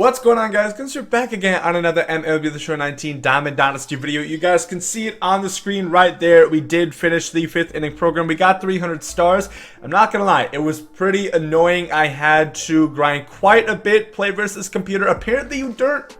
What's going on, guys? Guys, we're back again on another MLB The Show 19 Diamond Dynasty video. You guys can see it on the screen right there. We did finish the 5th inning program. We got 300 stars. I'm not gonna lie, it was pretty annoying. I had to grind quite a bit, play versus computer. Apparently you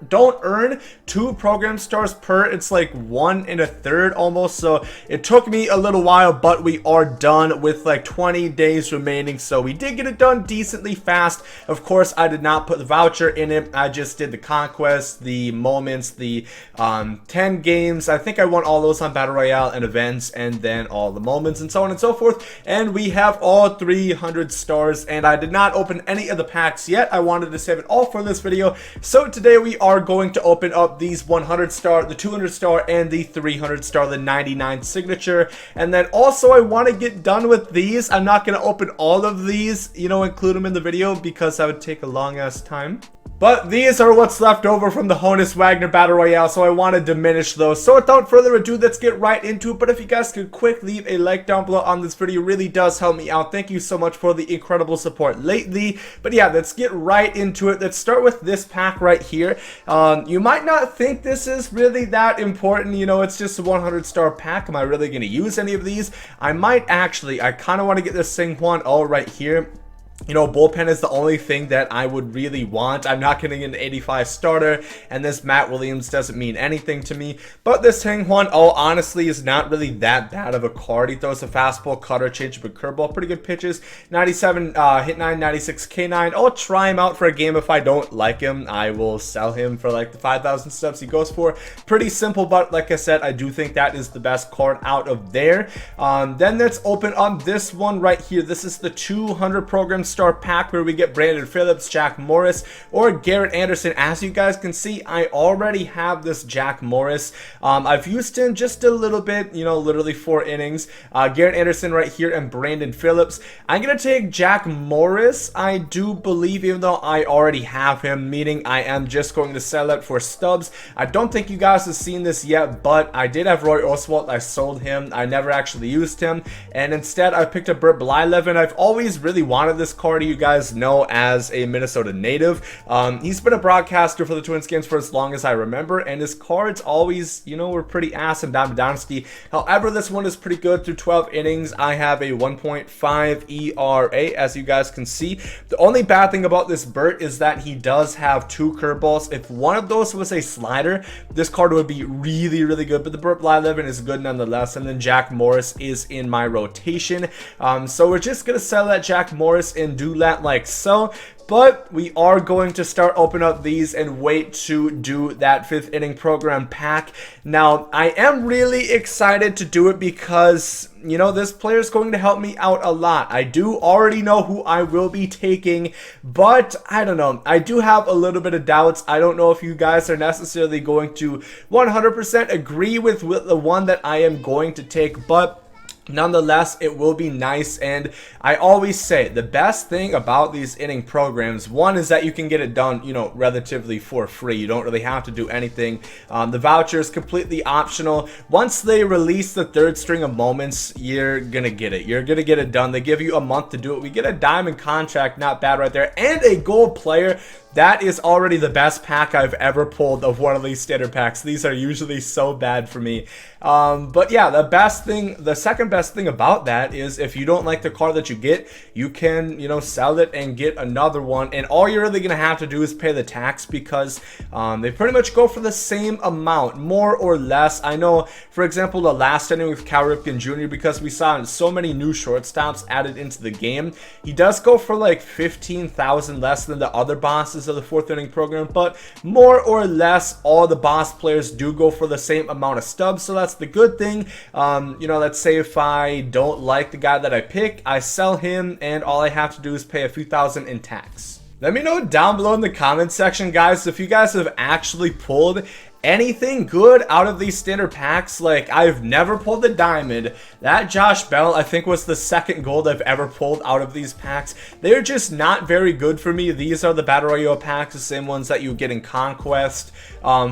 don't earn 2 program stars per. It's like 1 1/3 almost. So it took me a little while, but we are done with like 20 days remaining. So we did get it done decently fast. Of course, I did not put the voucher in it. I just did the conquest, the moments, the 10 games. I think I won all those on Battle Royale and events, and then all the moments and so on and so forth. And we have all 300 stars, and I did not open any of the packs yet. I wanted to save it all for this video. So today we are going to open up these 100 star, the 200 star, and the 300 star, the 99 signature. And then also I want to get done with these. I'm not going to open all of these, include them in the video because that would take a long ass time. But these are what's left over from the Honus Wagner Battle Royale, so I want to diminish those. So without further ado, let's get right into it. But if you guys could quick leave a like down below on this video, it really does help me out. Thank you so much for the incredible support lately. But yeah, let's get right into it. Let's start with this pack right here. You might not think this is really that important. It's just a 100 star pack. Am I really going to use any of these? I might actually. I kind of want to get this Sing-Hwan all right here. Bullpen is the only thing that I would really want. I'm not getting an 85 starter, and this Matt Williams doesn't mean anything to me. But this Sing-Hwan, honestly, is not really that bad of a card. He throws a fastball, cutter, changeup, and curveball. Pretty good pitches. 97 hit 9, 96 K9. I'll try him out for a game. If I don't like him, I will sell him for like the 5,000 steps he goes for. Pretty simple, but like I said, I do think that is the best card out of there. Then let's open up this one right here. This is the 200 program star pack where we get Brandon Phillips, Jack Morris, or Garrett Anderson. As you guys can see, I already have this Jack Morris. I've used him just a little bit, literally 4 innings. Garrett Anderson right here and Brandon Phillips. I'm gonna take Jack Morris, I do believe, even though I already have him, meaning I am just going to sell it for stubs. I don't think you guys have seen this yet, but I did have Roy Oswalt. I sold him. I never actually used him, and instead I picked up Bert Blyleven. I've always really wanted this card. You guys know as a Minnesota native. He's been a broadcaster for the Twins games for as long as I remember, and his cards always, were pretty ass in Diamond Dynasty. However, this one is pretty good through 12 innings. I have a 1.5 ERA, as you guys can see. The only bad thing about this Bert is that he does have 2 curveballs. If one of those was a slider, this card would be really, really good, but the Bert Blyleven is good nonetheless, and then Jack Morris is in my rotation. So we're just gonna sell that Jack Morris and do that like so. But we are going to start opening up these and wait to do that 5th inning program pack. Now, I am really excited to do it because, this player is going to help me out a lot. I do already know who I will be taking, but I don't know. I do have a little bit of doubts. I don't know if you guys are necessarily going to 100% agree with the one that I am going to take, but nonetheless, it will be nice. And I always say the best thing about these inning programs, one, is that you can get it done, relatively for free. You don't really have to do anything. The voucher is completely optional. Once they release the 3rd string of moments, you're gonna get it. You're gonna get it done. They give you a month to do it. We get a diamond contract, not bad right there, and a gold player. That is already the best pack I've ever pulled of one of these standard packs. These are usually so bad for me. But yeah, the second best thing about that is if you don't like the card that you get, you can, sell it and get another one. And all you're really going to have to do is pay the tax because they pretty much go for the same amount, more or less. I know, for example, the last inning with Cal Ripken Jr., because we saw so many new shortstops added into the game, he does go for like 15,000 less than the other bosses of the 4th inning program, but more or less all the boss players do go for the same amount of stubs, so that's the good thing. Let's say if I don't like the guy that I pick, I sell him, and all I have to do is pay a few thousand in tax. Let me know down below in the comment section, guys, if you guys have actually pulled anything good out of these standard packs. Like, I've never pulled the diamond. That Josh Bell, I think, was the 2nd gold I've ever pulled out of these packs. They're just not very good for me. These are the Battle Royale packs, the same ones that you get in Conquest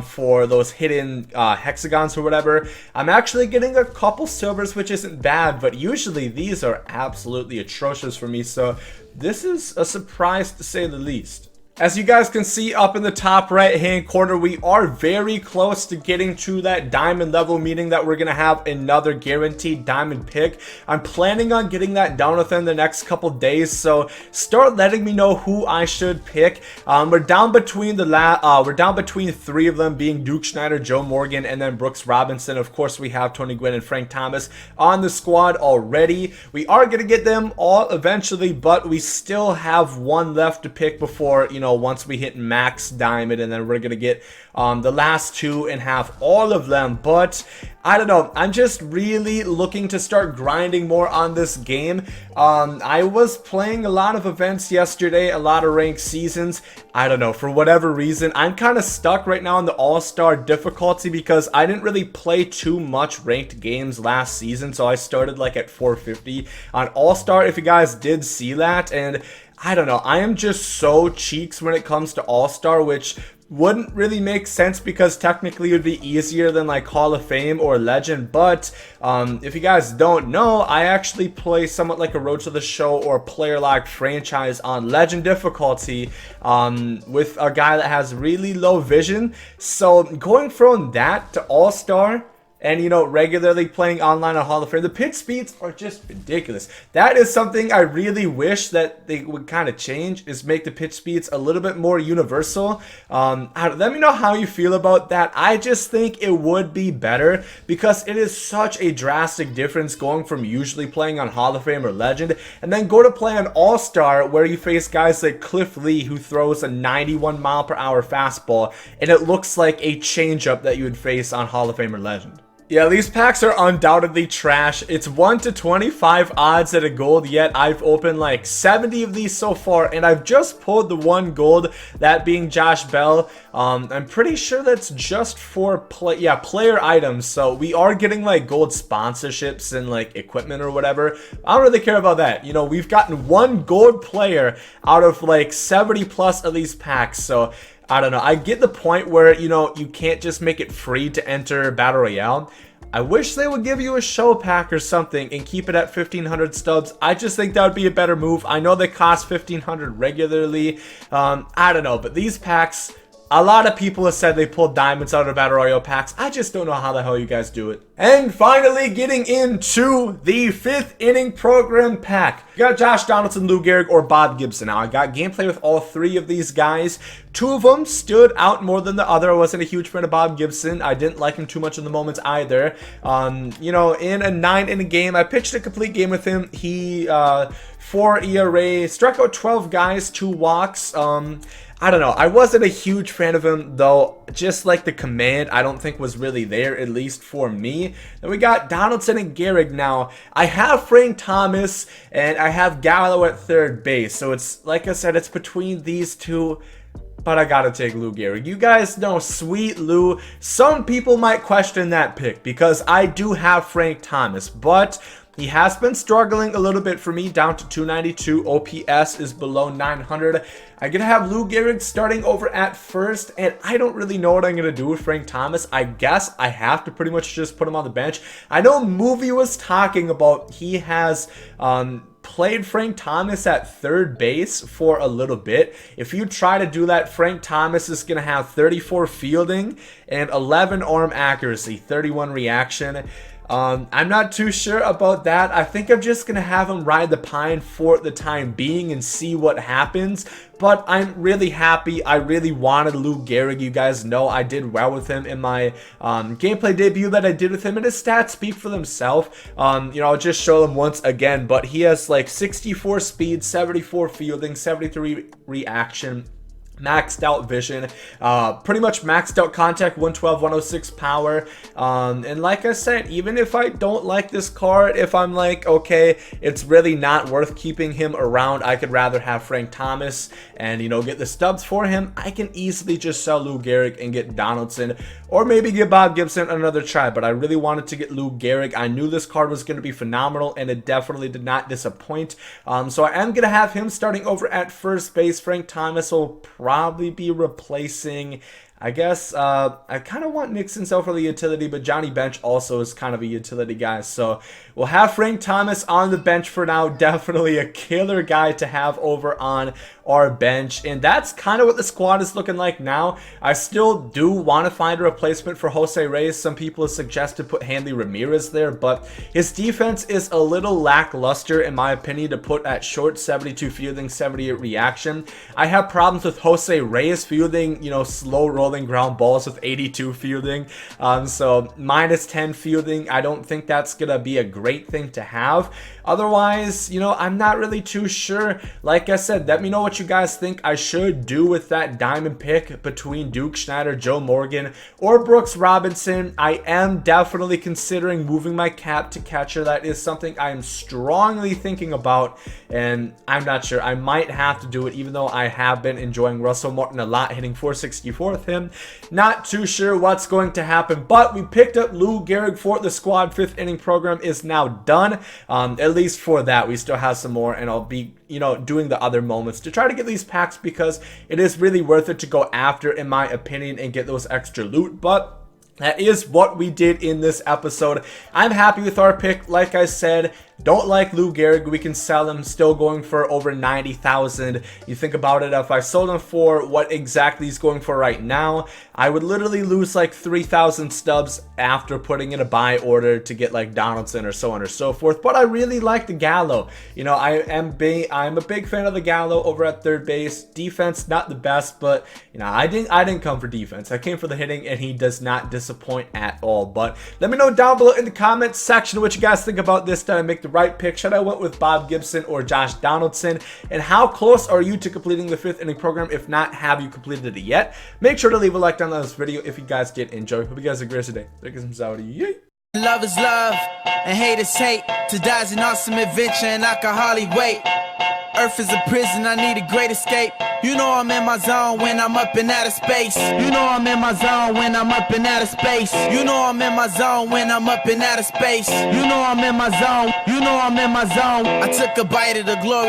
for those hidden hexagons or whatever. I'm actually getting a couple silvers, which isn't bad, but usually these are absolutely atrocious for me. So this is a surprise to say the least. As you guys can see up in the top right hand corner, we are very close to getting to that diamond level, meaning that we're going to have another guaranteed diamond pick. I'm planning on getting that done within the next couple days, so start letting me know who I should pick. We're down between three of them, being Duke Schneider, Joe Morgan, and then Brooks Robinson. Of course, we have Tony Gwynn and Frank Thomas on the squad already. We are going to get them all eventually, but we still have one left to pick before, you know, once we hit max diamond, and then we're gonna get the last two and have all of them. But I don't know, I'm just really looking to start grinding more on this game. I was playing a lot of events yesterday, a lot of ranked seasons. I don't know, for whatever reason I'm kind of stuck right now in the all-star difficulty because I didn't really play too much ranked games last season, so I started like at 450 on all-star, if you guys did see that. And I don't know, I am just so cheeks when it comes to All-Star, which wouldn't really make sense because technically it would be easier than like Hall of Fame or Legend. But if you guys don't know, I actually play somewhat like a Road to the Show or player locked franchise on Legend difficulty with a guy that has really low vision. So going from that to All-Star, and, you know, regularly playing online on Hall of Fame, the pitch speeds are just ridiculous. That is something I really wish that they would kind of change, is make the pitch speeds a little bit more universal. Let me know how you feel about that. I just think it would be better because it is such a drastic difference going from usually playing on Hall of Fame or Legend and then go to play on All-Star where you face guys like Cliff Lee who throws a 91-mile-per-hour fastball and it looks like a changeup that you would face on Hall of Fame or Legend. Yeah, these packs are undoubtedly trash. It's 1 to 25 odds at a gold, yet I've opened like 70 of these so far, and I've just pulled the one gold, that being Josh Bell. I'm pretty sure that's just for player items, so we are getting like gold sponsorships and like equipment or whatever. I don't really care about that. You know, we've gotten one gold player out of like 70 plus of these packs, so I don't know. I get the point where, you know, you can't just make it free to enter Battle Royale. I wish they would give you a show pack or something and keep it at 1,500 stubs. I just think that would be a better move. I know they cost 1,500 regularly. I don't know, but these packs, a lot of people have said they pulled diamonds out of Battle Royale packs. I just don't know how the hell you guys do it. And finally, getting into the 5th inning program pack. You got Josh Donaldson, Lou Gehrig, or Bob Gibson. Now, I got gameplay with all 3 of these guys. 2 of them stood out more than the other. I wasn't a huge fan of Bob Gibson. I didn't like him too much in the moments either. You know, in a 9-inning game, I pitched a complete game with him. He, 4 ERA, struck out 12 guys, 2 walks. I don't know. I wasn't a huge fan of him, though. Just like the command, I don't think was really there, at least for me. Then we got Donaldson and Gehrig. Now, I have Frank Thomas and I have Gallo at third base. So it's, like I said, it's between these two. But I gotta take Lou Gehrig. You guys know Sweet Lou. Some people might question that pick because I do have Frank Thomas, but he has been struggling a little bit for me, down to 292. OPS is below 900. I'm going to have Lou Gehrig starting over at first, and I don't really know what I'm going to do with Frank Thomas. I guess I have to pretty much just put him on the bench. I know Movie was talking about he has played Frank Thomas at third base for a little bit. If you try to do that, Frank Thomas is going to have 34 fielding and 11 arm accuracy, 31 reaction. I'm not too sure about that. I think I'm just going to have him ride the pine for the time being and see what happens. But I'm really happy. I really wanted Lou Gehrig. You guys know I did well with him in my gameplay debut that I did with him. And his stats speak for themselves. You know, I'll just show them once again. But he has like 64 speed, 74 fielding, 73 reaction. Maxed out vision, pretty much maxed out contact, 112, 106 power. And like I said, even if I don't like this card, if I'm like, okay, it's really not worth keeping him around, I could rather have Frank Thomas and, you know, get the stubs for him, I can easily just sell Lou Gehrig and get Donaldson, or maybe give Bob Gibson another try. But I really wanted to get Lou Gehrig. I knew this card was going to be phenomenal, and it definitely did not disappoint. So I am going to have him starting over at first base. Frank Thomas will probably be replacing I guess I kind of want Nick Senzel for the utility, but Johnny Bench also is kind of a utility guy. So we'll have Frank Thomas on the bench for now. Definitely a killer guy to have over on our bench. And that's kind of what the squad is looking like now. I still do want to find a replacement for Jose Reyes. Some people have suggested put Hanley Ramirez there, but his defense is a little lackluster in my opinion to put at short, 72 fielding, 78 reaction. I have problems with Jose Reyes fielding, you know, slow rolling ground balls with 82 fielding. So minus 10 fielding, I don't think that's gonna be a great thing to have. Otherwise, you know, I'm not really too sure. Like I said, let me know what you guys think I should do with that diamond pick between Duke Schneider, Joe Morgan, or Brooks Robinson. I am definitely considering moving my cap to catcher. That is something I am strongly thinking about, and I'm not sure. I might have to do it, even though I have been enjoying Russell Martin a lot, hitting 464 with him. Not too sure what's going to happen, but we picked up Lou Gehrig for the squad. 5th inning program is now done. At least for that, we still have some more, and I'll be, you know, doing the other moments to try to get these packs because it is really worth it to go after, in my opinion, and get those extra loot. But that is what we did in this episode. I'm happy with our pick. Like I said, don't like Lou Gehrig. We can sell him, still going for over 90,000. You think about it, if I sold him for what exactly he's going for right now, I would literally lose like 3,000 stubs after putting in a buy order to get like Donaldson or so on or so forth. But I really like the Gallo. You know, I'm a big fan of the Gallo over at third base. Defense, not the best, but you know, I didn't come for defense. I came for the hitting, and he does not disappoint at all. But let me know down below in the comments section what you guys think about this. Did I make the right pick? Should I went with Bob Gibson or Josh Donaldson? And how close are you to completing the 5th inning program? If not, have you completed it yet? Make sure to leave a like down on this video if you guys did enjoy. Hope you guys have a great day. Thank you some Saudi. Yay! Love is love, and hate is hate. To die is an awesome adventure, and I can hardly wait. Earth is a prison, I need a great escape. You know I'm in my zone when I'm up in outer space. You know I'm in my zone when I'm up in outer space. You know I'm in my zone when I'm up in outer space. You know I'm in my zone. You know I'm in my zone. I took a bite of the glory.